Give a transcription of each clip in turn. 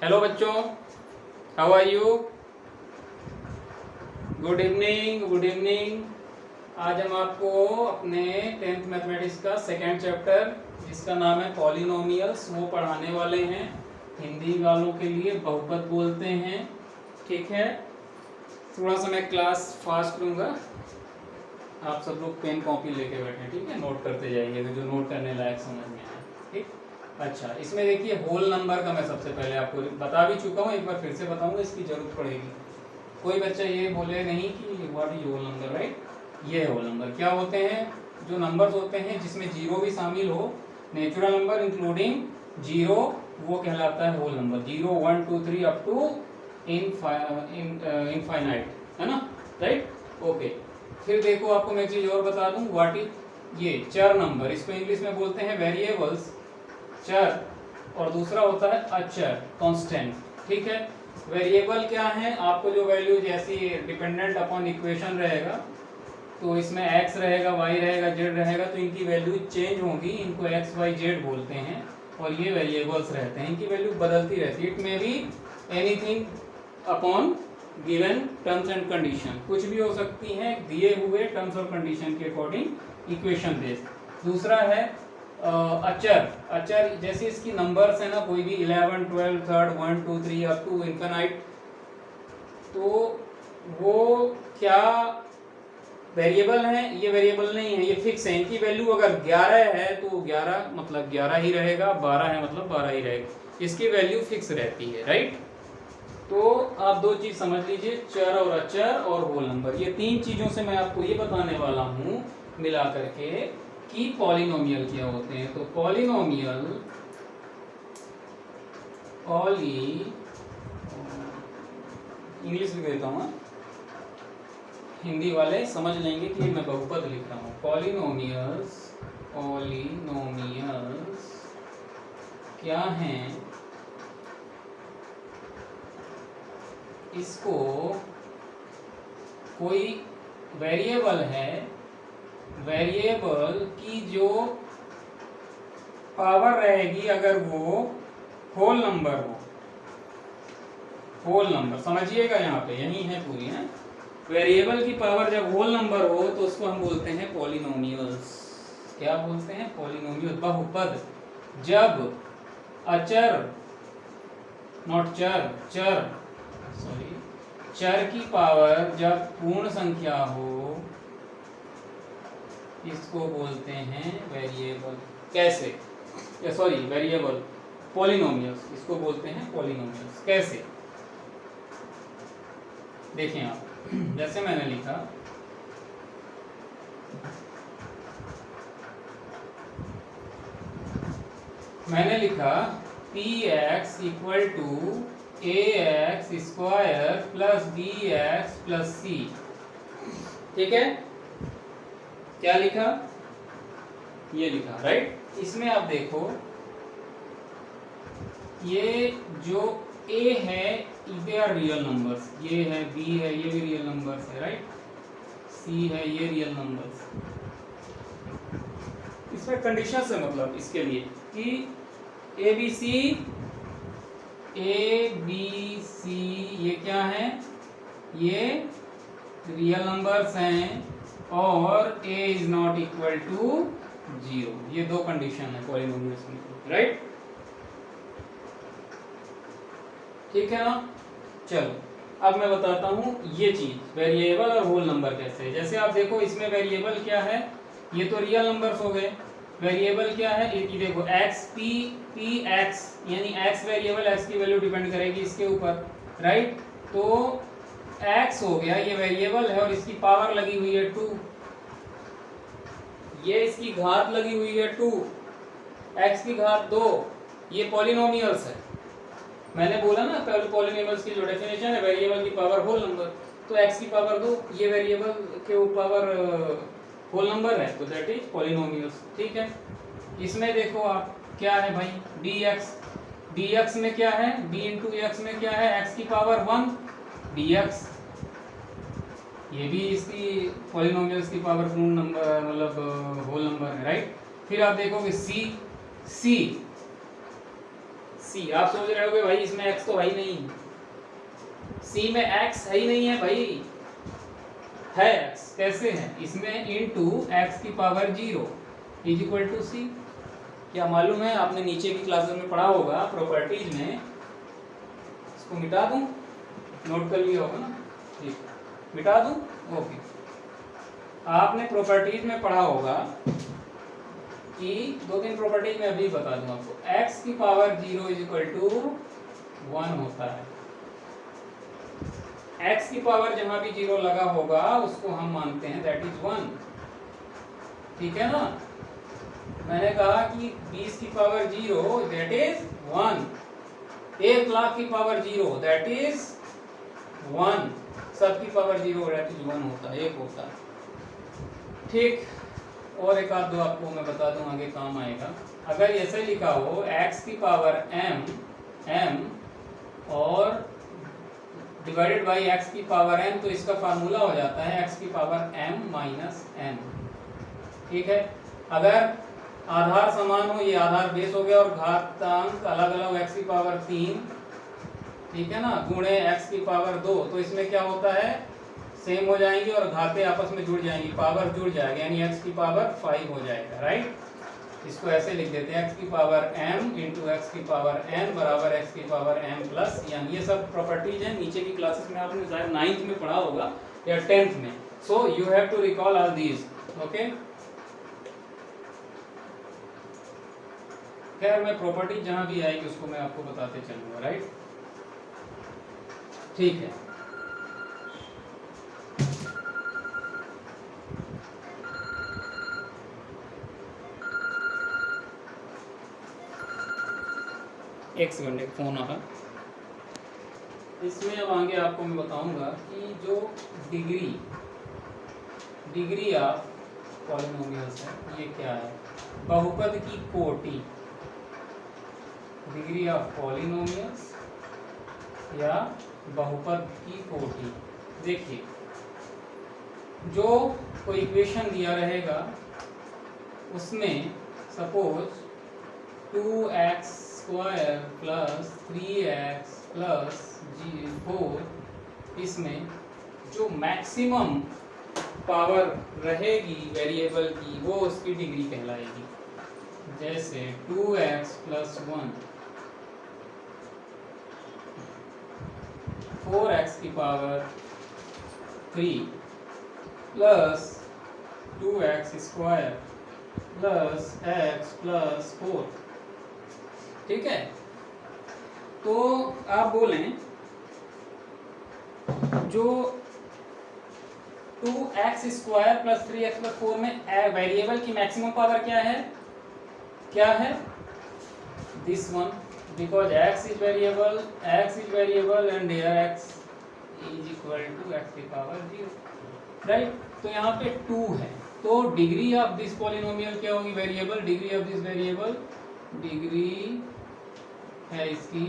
Hello बच्चों, how are you? Good evening, good evening. आज हम आपको अपने 10th मैथमेटिक्स का सेकेंड चैप्टर जिसका नाम है पॉलिनोमियल्स वो पढ़ाने वाले हैं। हिंदी वालों के लिए बहुपद बोलते हैं, ठीक है। थोड़ा सा मैं क्लास फास्ट लूँगा, आप सब लोग पेन कॉपी लेके बैठे, ठीक है। नोट करते जाइए जो नोट करने लायक समझ में आए, ठीक। अच्छा, इसमें देखिए होल नंबर का मैं सबसे पहले आपको बता भी चुका हूँ, एक बार फिर से बताऊंगा, इसकी जरूरत पड़ेगी। कोई बच्चा ये बोले नहीं कि what is whole number, right. ये है होल नंबर। क्या होते हैं? जो नंबर्स होते हैं जिसमें जीरो भी शामिल हो, नेचुरल नंबर इंक्लूडिंग जीरो, वो कहलाता है whole number. 0 1 2 3 up to infinite, है ना, राइट। ओके, फिर देखो आपको मैं चीज और बता दूं, व्हाट इज ये चर नंबर, इसको इंग्लिश में बोलते हैं वेरिएबल्स, चर, और दूसरा होता है अचर, कांस्टेंट, ठीक है। वेरिएबल क्या है? आपको जो वैल्यू जैसी डिपेंडेंट अपॉन इक्वेशन रहेगा, तो इसमें x रहेगा, y रहेगा, z रहेगा, तो इनकी वैल्यू चेंज होगी, इनको x y z बोलते हैं, और ये वेरिएबल्स रहते हैं, इनकी वैल्यू बदलती रहती है। It may be anything upon given terms and condition, कुछ भी हो सकती हैं दिए हुए टर्म्स और कंडीशन के अकॉर्डिंग इक्वेशन बेस्ड। दूसरा है अचर। अचर जैसे इसकी नंबर्स है ना, कोई भी 11 12 3 1 2 3 अप टू इनफिनाइट, तो वो क्या वेरिएबल है? ये वेरिएबल नहीं है, ये फिक्स है। इनकी वैल्यू अगर 11 है तो 11 मतलब 11 ही रहेगा, 12 है मतलब 12 ही रहेगा, इसकी वैल्यू फिक्स रहती है, राइट। तो आप दो चीज समझ लीजिए, चर और अचर और होल नंबर, ये तीन चीजों से मैं आपको ये बताने वाला हूं मिला करके कि पॉलिनोमियल क्या होते हैं। तो पॉलिनोमियल, इंग्लिश लिख देता हूँ, हिंदी वाले समझ लेंगे कि मैं बहुपद लिख रहा हूँ। पॉलिनोमियल्स, पॉलिनोमियल्स क्या हैं? इसको कोई वेरिएबल है, वेरिएबल की जो पावर रहेगी अगर वो होल नंबर हो, होल नंबर समझिएगा, यहाँ पे यही है पूरी है। वेरिएबल की पावर जब होल नंबर हो तो उसको हम बोलते हैं पॉलिनोमियल्स। क्या बोलते हैं? पॉलिनोमियल, बहुपद। जब अचर, नॉट चर, चर सॉरी, चर की पावर जब पूर्ण संख्या हो, इसको बोलते हैं वेरिएबल। कैसे? सॉरी, वेरिएबल, पॉलिनोमियल्स, इसको बोलते हैं पॉलिनोमियल्स। कैसे? देखें आप, जैसे मैंने लिखा, मैंने लिखा px equal to ax square plus bx plus c, ठीक है। क्या लिखा? ये लिखा, राइट। इसमें आप देखो, ये जो a है दे आर रियल नंबर्स, ये है, b है, ये भी रियल नंबर्स है, राइट। c है, ये रियल नंबर्स। इसमें कंडीशन से मतलब इसके लिए कि ए बी सी ये क्या है? ये रियल नंबर्स हैं, और a is not equal to 0, ये दो कंडीशन है पॉलिनोमियल्स में, राइट। ठीक है ना। चलो अब मैं बताता हूं ये चीज, वेरिएबल और होल नंबर कैसे है। जैसे आप देखो, इसमें वेरिएबल क्या है? ये तो रियल नंबर्स हो गए। वेरिएबल क्या है? ये देखो x p x, यानी x वेरिएबल, x की वैल्यू डिपेंड करेगी इसके ऊपर, राइट। तो x हो गया, ये वेरिएबल है, और इसकी पावर लगी हुई है 2, ये इसकी घात लगी हुई है 2, x की घात 2, ये पॉलिनोमियल्स है। मैंने बोला ना पहले, पॉलिनोमियल्स की जो डेफिनेशन है, वेरिएबल की पावर होल नंबर, तो x की पावर 2, ये वेरिएबल के पावर होल नंबर है, तो दैट इज पॉलिनोमियल्स, ठीक है। इसमें देखो आप, क्या है भाई? dx, dx में क्या है? d इंटू एक्स में क्या है? x की पावर 1 dx, ये भी इसकी पॉलिनोमियल्स की पावर पूर्ण नंबर, मतलब होल नंबर है, राइट। फिर आप देखोगे c, सी। आप सोच रहे होगे भाई इसमें x तो है ही नहीं, सी में x है ही नहीं है भाई, है x। कैसे है? इसमें इनटू x की पावर 0 इज इक्वल टू सी। क्या मालूम है? आपने नीचे की क्लासेस में पढ़ा होगा प्रॉपर्टीज में। इसको मिटा दूं, नोट कर लिया होगा ना? ठीक, मिटा दूं? ओके। आपने प्रॉपर्टीज में पढ़ा होगा कि 2-3 प्रॉपर्टीज में अभी बता दूं आपको। x की पावर 0 इज इक्वल टू 1 होता है। x की पावर जहां भी 0 लगा होगा उसको हम मानते हैं दैट इज 1। ठीक है ना? मैंने कहा कि 20 की पावर 0 दैट इज 1, 1 लाख की पावर 0 दैट इज 1, सब की पावर 0 दैट इज 1 होता है, 1 होता है। ठीक, और एक आध दो आपको मैं बता दूं, आगे काम आएगा। अगर ऐसे लिखा हो x की पावर m और डिवाइडेड बाई x की पावर n, तो इसका फार्मूला हो जाता है x की पावर m माइनस n। ठीक है? अगर आधार समान हो, ये आधार बेस हो गया और घातांक अलग अलग x की पावर 3, ठीक है ना, गुणे x की पावर 2, तो इसमें क्या होता है? सेम हो जाएंगे और घाते आपस में जुड़ जाएंगी, पावर जुड़ जाएगी, यानी x की पावर 5 हो जाएगा। राइट? इसको ऐसे लिख देते हैं x की पावर m इंटू x की पावर n बराबर x की पावर m प्लस n। ये सब प्रॉपर्टीज हैं, नीचे की क्लासेस में आपने शायद 9th में पढ़ा होगा या 10th में। So you have to recall all these. Okay, खैर मैं प्रॉपर्टी जहां भी आएगी उसको मैं आपको बताते चलूंगा। राइट? ठीक है। एक सेकंड, एक फोन आ रहा। इसमें अब आगे आपको मैं बताऊंगा कि जो डिग्री ऑफ पॉलिनोमियल्स है ये क्या है। बहुपद की कोटि, डिग्री ऑफ पॉलिनोमियल्स या बहुपद की कोटि। देखिए, जो कोई इक्वेशन दिया रहेगा उसमें suppose 2x square plus 3x plus 4, इसमें जो मैक्सिमम पावर रहेगी वेरिएबल की वो उसकी डिग्री कहलाएगी। जैसे 2x प्लस 1, 4x की power 3 plus 2x square plus x plus 4। ठीक है? तो आप बोलें जो 2x square plus 3x plus 4 में वेरिएबल की मैक्सिमम पावर क्या है? क्या है? This one, because x is variable and here x is equal to x की पावर 0। राइट? तो यहाँ पे 2 है, तो डिग्री ऑफ दिस पॉलिनोमियल क्या होगी? Variable, degree of this variable, degree है इसकी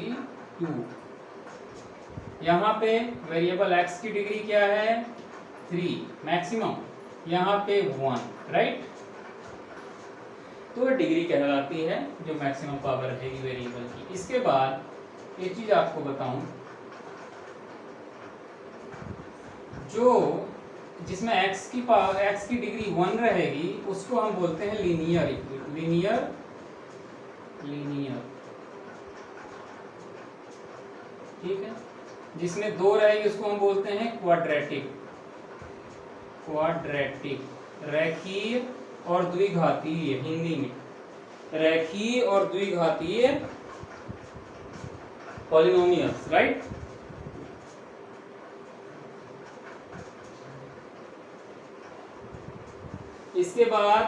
2। यहाँ पे वेरिएबल x की डिग्री क्या है? 3 मैक्सिमम, यहाँ पे 1। राइट? तो डिग्री कहलाती है जो मैक्सिमम पावर रहेगी वेरिएबल की। इसके बाद एक चीज आपको बताऊं, जो जिसमें x की डिग्री 1 रहेगी उसको हम बोलते हैं लीनियर। ठीक है? जिसमें 2 रहेगी उसको हम बोलते हैं क्वाड्रेटिक, रेखीय और द्विघातीय। हिंदी में रेखीय और द्विघातीय पॉलिनोमियल्स। राइट? इसके बाद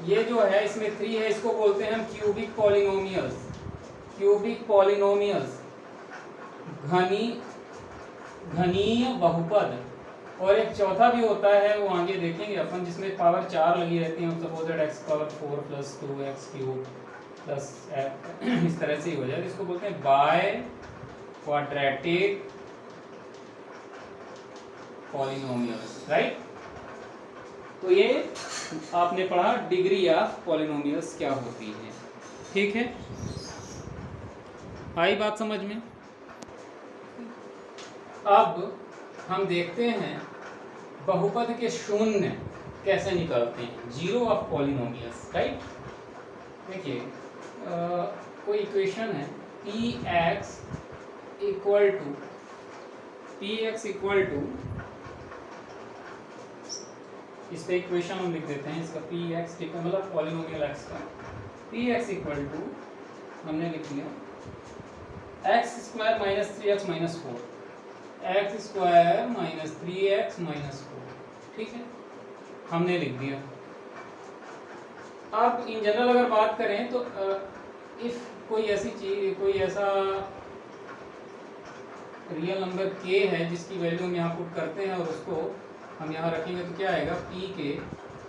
ये जो है इसमें 3 है, इसको बोलते हैं हम क्यूबिक पॉलिनोमियल्स, घनीय बहुपद। और एक चौथा भी होता है, वो आगे देखेंगे अपन, जिसमें पावर 4 लगी रहती है। Suppose that x power 4 plus 2x cube plus इस तरह से ही हो जाए, इसको बोलते हैं बाय क्वाड्रेटिक पॉलिनोमियल्स। राइट? तो ये आपने पढ़ा डिग्री ऑफ पॉलिनोमियल्स क्या होती है। ठीक है? आई बात समझ में? अब हम देखते हैं बहुपद के शून्य कैसे निकालते हैं, जीरो ऑफ पॉलिनोमियल्स, राइट। देखिए कोई इक्वेशन है पी एक्स इक्वल टू इस पे इक्वेशन हम लिख देते हैं इसका पी एक्स मतलब पॉलिनोमियल एक्स का पी एक्स इक्वल टू हमने लिख दिया x square minus 3x minus 4 x square minus 3x minus 4, ठीक है, हमने लिख दिया। अब इन जनरल अगर बात करें तो इफ कोई ऐसी चीज, कोई ऐसा रियल नंबर k है जिसकी वैल्यू हम यहाँ पुट करते हैं और उसको हम यहाँ रखेंगे तो क्या आएगा, पी के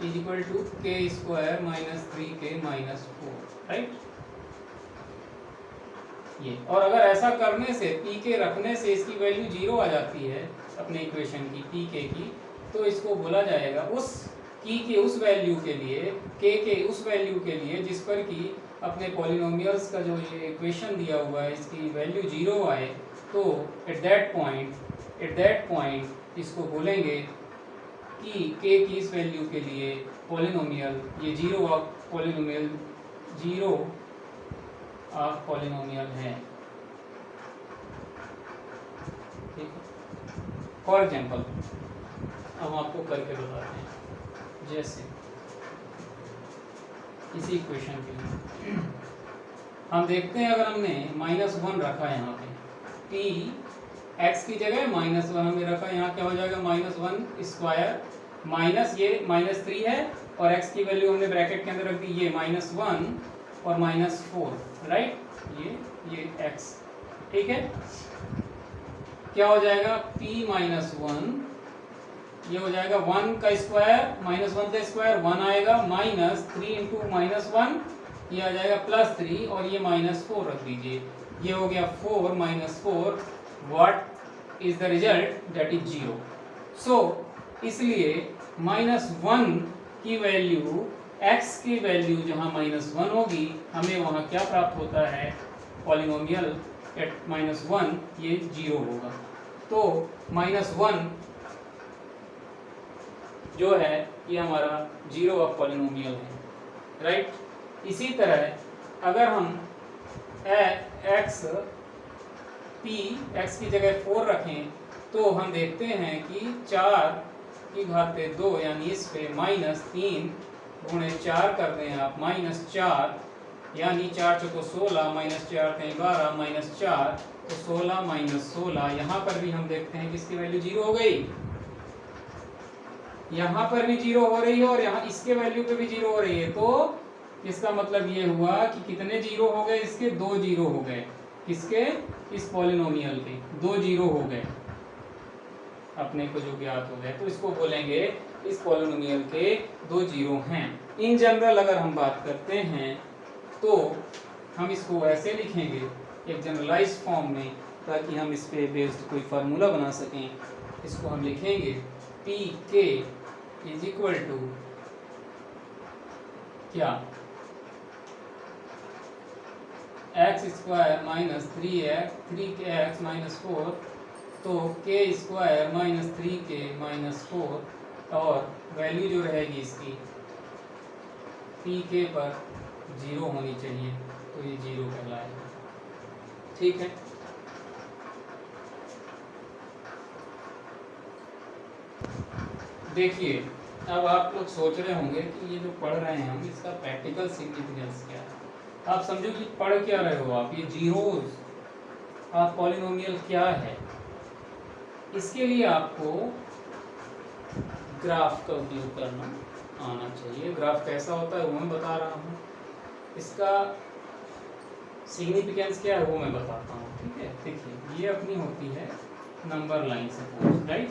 इज इक्वल टू के square minus 3k minus 4, right. ये और अगर ऐसा करने से पी के रखने से इसकी वैल्यू 0 आ जाती है अपने इक्वेशन की पी के की, तो इसको बोला जाएगा उस की के उस वैल्यू के लिए, के उस वैल्यू के लिए जिस पर कि अपने पॉलिनोमियल्स का जो ये इक्वेशन दिया हुआ है इसकी वैल्यू 0 आए, तो एट दैट पॉइंट इसको बोलेंगे कि के की इस वैल्यू के लिए पॉलिनोमियल ये जीरो ऑफ पॉलिनोमियल है, ठीक है। फॉर एग्जाम्पल हम आपको करके बताते हैं, जैसे इसी इक्वेशन के लिए हम देखते हैं अगर हमने -1 रखा है यहाँ पे p x की जगह -1 हमने रखा, यहाँ क्या हो जाएगा -1 स्क्वायर माइनस ये -3 है और x की वैल्यू हमने ब्रैकेट के अंदर रख दी ये -1 और -4, राइट, ये x, ठीक है। क्या हो जाएगा p -1 ये हो जाएगा 1 का स्क्वायर -1 का स्क्वायर 1 आएगा -3 इंटू -1 ये आ जाएगा +3 और ये -4 रख दीजिए, ये हो गया 4 -4, what is the result, that is 0। सो इसलिए -1 की वैल्यू x की वैल्यू जहाँ -1 होगी हमें वहाँ क्या प्राप्त होता है, पॉलिनोमियल एट -1 ये 0 होगा। तो -1 जो है ये हमारा जीरो ऑफ पॉलिनोमियल है, राइट। इसी तरह अगर हम x की जगह 4 रखें तो हम देखते हैं कि 4 की घात 2 यानी इस पे -3 गुणे 4 कर दें आप -4 यानी 4 चौको 16 -4 कहीं 12 -4 तो 16 -16, यहाँ पर भी हम देखते हैं कि इसकी वैल्यू 0 हो गई, यहाँ पर भी 0 हो रही है और यहाँ इसके वैल्यू पे भी 0 हो रही है, तो इसका मतलब ये हुआ कि कितने 0 हो गए, इसके 2 0 हो गए, किसके, इस पॉलिनोमियल के 2 0 हो गए अपने को जो ज्ञात हो गए, तो इसको बोलेंगे इस पॉलिनोमियल के 2 0 हैं। इन जनरल अगर हम बात करते हैं तो हम इसको ऐसे लिखेंगे एक जनरलाइज फॉर्म में, ताकि हम इस पे बेस्ड कोई फार्मूला बना सकें। इसको हम लिखेंगे पी के इज इक्वल टू क्या, x square minus 3x minus 4, तो के स्क्वायर माइनस 3k माइनस 4 और वैल्यू जो रहेगी इसकी पी के पर 0 होनी चाहिए, तो ये 0 कहलाएगा, ठीक है। देखिए अब आप लोग सोच रहे होंगे कि ये जो पढ़ रहे हैं हम इसका प्रैक्टिकल सिग्निफिकेंस क्या है। आप समझो कि पढ़ क्या रहे हो आप, ये जीरोस ऑफ पॉलिनोमियल क्या है। इसके लिए आपको ग्राफ का उपयोग करना आना चाहिए। ग्राफ कैसा होता है वो मैं बता रहा हूँ, इसका सिग्निफिकेंस क्या है वो मैं बताता हूँ, ठीक है। देखिए ये अपनी होती है नंबर लाइन सपोज, राइट।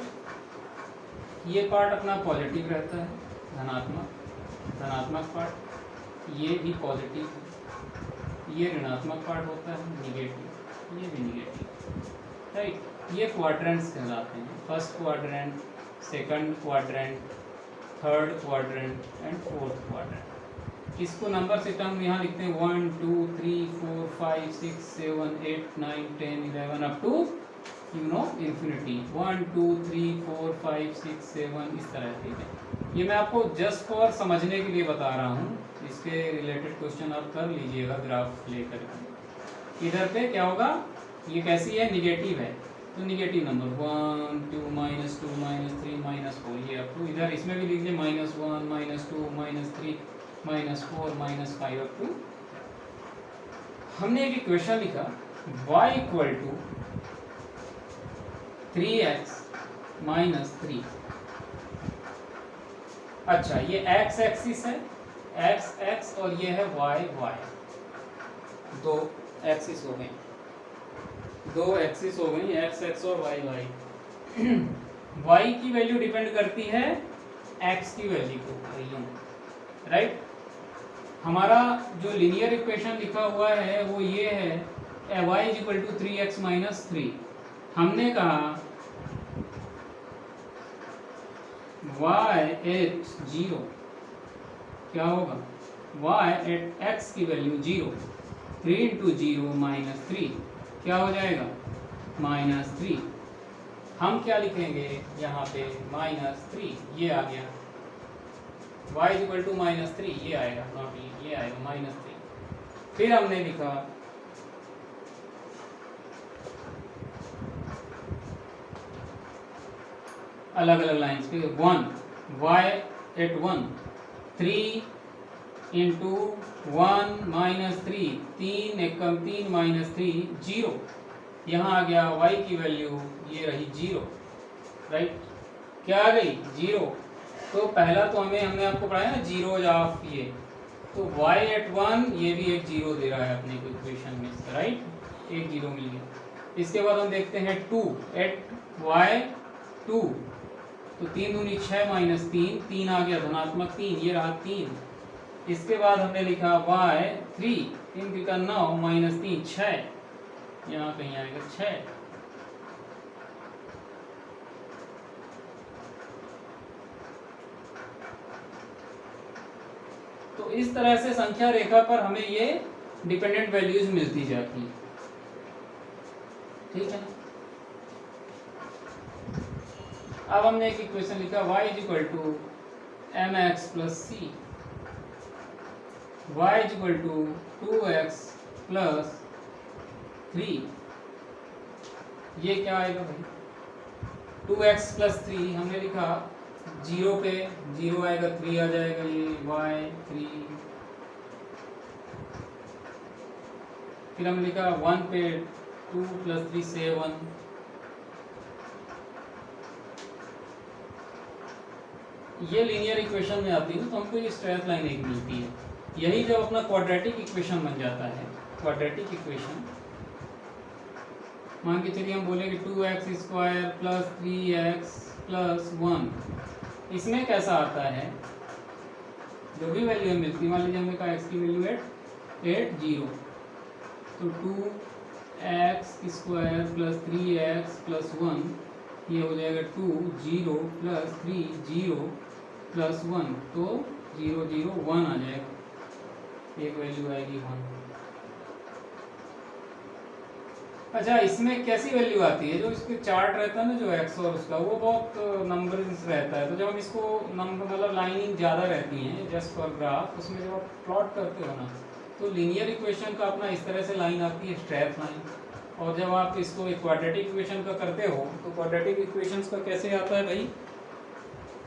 ये पार्ट अपना पॉजिटिव रहता है, धनात्मक पार्ट, ये भी पॉजिटिव, ये ऋणात्मक पार्ट होता है निगेटिव, ये भी निगेटिव, राइट। ये क्वाड्रेंट्स कहलाते हैं, first quadrant, second quadrant, third quadrant and fourth quadrant, इसको नंबर सिस्टम हम यहाँ लिखते हैं 1 2 3 4 5 6 7 8 9 10 11 अप टू इन्फिनिटी 1 2 3 4 5 6 7 इस तरह। ठीक है, ये मैं आपको जस्ट फॉर समझने के लिए बता रहा हूँ। इसके रिलेटेड क्वेश्चन आप कर लीजिएगा ग्राफ लेकर के। इधर पे क्या होगा, ये कैसी है, निगेटिव है, तो निगेटिव नंबर 1 2 -2 -3 -4 ये अप टू इधर इसमें भी लिख लीजिए -1 -2 -3 -4 -5 अप टू। हमने एक इक्वेशन लिखा y इक्वल टू 3x -3। अच्छा, ये x एक्सिस है, x और ये है y। दो एक्सिस हो गए, x और y। y की वैल्यू डिपेंड करती है x की वैल्यू को, राइट। हमारा जो लीनियर इक्वेशन लिखा हुआ है वो ये है y इक्वल टू 3x -3। हमने कहा y एट 0 क्या होगा, y एट x की वैल्यू 0, 3 इंटू 0 -3 क्या हो जाएगा, -3। हम क्या लिखेंगे यहाँ पे -3, ये आ गया y इक्वल टू -3, ये आएगा, नॉट ये आएगा -3। फिर हमने लिखा अलग अलग लाइन्स पे 1 y एट 1, 3 इंटू 1 -3, 3 एकम 3 -3 0। यहाँ आ गया y की वैल्यू, ये रही 0, राइट। क्या आ गई, 0। तो पहला तो हमने आपको पढ़ाया ना जीरोज ऑफ ये, तो y एट 1 ये भी एक 0 दे रहा है अपने को इक्वेशन में, राइट, एक 0 मिल गया। इसके बाद हम देखते हैं 2 एट y 2, तो 3 दूनी 6 -3, 3 आ गया धनात्मक 3, ये रहा 3। इसके बाद हमने लिखा y 3, 3 का 9 -3 6, यहाँ कहीं आएगा 6। तो इस तरह से संख्या रेखा पर हमें ये डिपेंडेंट वैल्यूज मिलती जाती है, ठीक है। अब हमने एक इक्वेशन लिखा y equal to mx plus c, y equal to 2x plus 3। ये क्या आएगा भाई, 2x प्लस 3 हमने लिखा 0 पे 0 आएगा, 3 आ जाएगा, ये y 3। फिर हमने लिखा 1 पे 2 प्लस 3 7। ये लीनियर इक्वेशन में आती है तो हमको ये स्ट्रेट लाइन एक मिलती है। यही जब अपना क्वाड्रेटिक इक्वेशन बन जाता है, क्वाड्रेटिक इक्वेशन मान के चलिए हम बोले कि 2x square plus 3x plus 1, इसमें कैसा आता है, जो भी वैल्यू मिलती है, मान लीजिए हमने कहा x की वैल्यू एट 0, तो 2x square plus 3x plus 1 ये हो जाएगा 2 0 प्लस 3 0 प्लस 1, तो 0 0 1 आ जाएगा, एक वैल्यू आएगी 1। अच्छा, इसमें कैसी वैल्यू आती है, जो इसके चार्ट रहता है ना जो x और उसका, वो बहुत नंबर रहता है। तो जब हम इसको नंबर मतलब लाइनिंग ज़्यादा रहती हैं जस्ट फॉर ग्राफ, उसमें जब आप प्लॉट करते हो ना, तो लीनियर इक्वेशन का अपना इस तरह से लाइन आती है, स्ट्रेट लाइन। और जब आप इसको एक क्वाड्रेटिक इक्वेशन का करते हो, तो क्वाड्रेटिक इक्वेशंस का कैसे आता है भाई,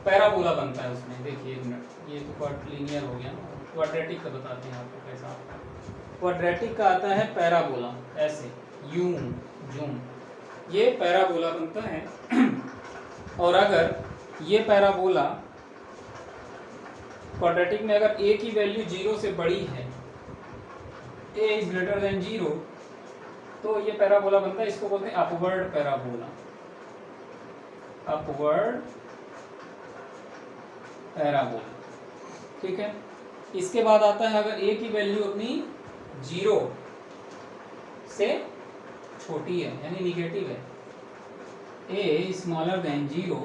पैराबोला बनता है उसमें। देखिए एक मिनट, ये तो लीनियर हो गया, क्वाड्रेटिक का बताते हैं आपको कैसा आता है। क्वाड्रेटिक का आता है पैराबोला, ऐसे यूं जूम, ये पैराबोला बनता है। और अगर ये पैराबोला क्वाड्रेटिक में अगर a की वैल्यू 0 से बड़ी है, a इज ग्रेटर देन 0, तो ये पैराबोला बनता है, इसको बोलते हैं अपवर्ड पैराबोला, अपवर्ड पैराबोला, ठीक है। इसके बाद आता है अगर a की वैल्यू अपनी 0 से छोटी है, यानी निगेटिव है, a स्मॉलर देन 0,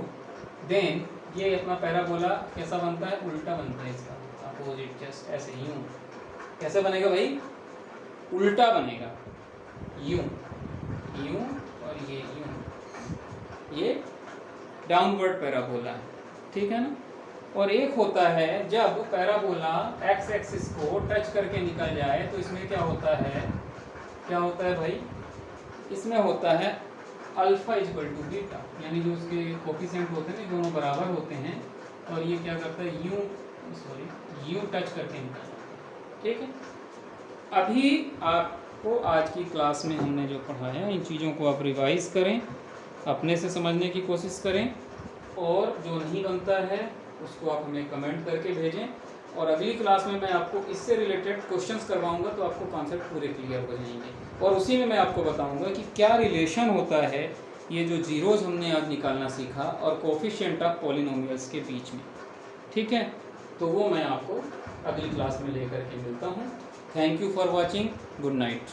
देन ये अपना पैराबोला कैसा बनता है, उल्टा बनता है इसका, अपोजिट, जस्ट ऐसे यूं। कैसे बनेगा भाई? उल्टा बनेगा, यूं यूं और ये यूं। ये डाउनवर्ड पैराबोला है, ठीक है ना। और एक होता है जब पैराबोला एक्स एक्सिस को टच करके निकल जाए तो इसमें क्या होता है, क्या होता है भाई? इसमें होता है अल्फा इक्वल टू बीटा, यानी जो उसके कोफिशिएंट होते हैं दोनों बराबर होते हैं और ये क्या करता है, यूं यूं टच करके निकल जाता है, ठीक है। अभी आपको आज की क्लास में हमने जो पढ़ाया इन चीज़ों को आप रिवाइज करें, अपने से समझने की कोशिश करें, और जो नहीं बनता है उसको आप हमें कमेंट करके भेजें। और अगली क्लास में मैं आपको इससे रिलेटेड क्वेश्चंस करवाऊंगा तो आपको कॉन्सेप्ट पूरे क्लियर हो जाएंगे। और उसी में मैं आपको बताऊंगा कि क्या रिलेशन होता है ये जो जीरोज़ हमने आज निकालना सीखा और कोफिशिएंट ऑफ पॉलिनोमियल्स के बीच में, ठीक है। तो वो मैं आपको अगली क्लास में लेकर के मिलता हूँ। Thank you for watching, good night.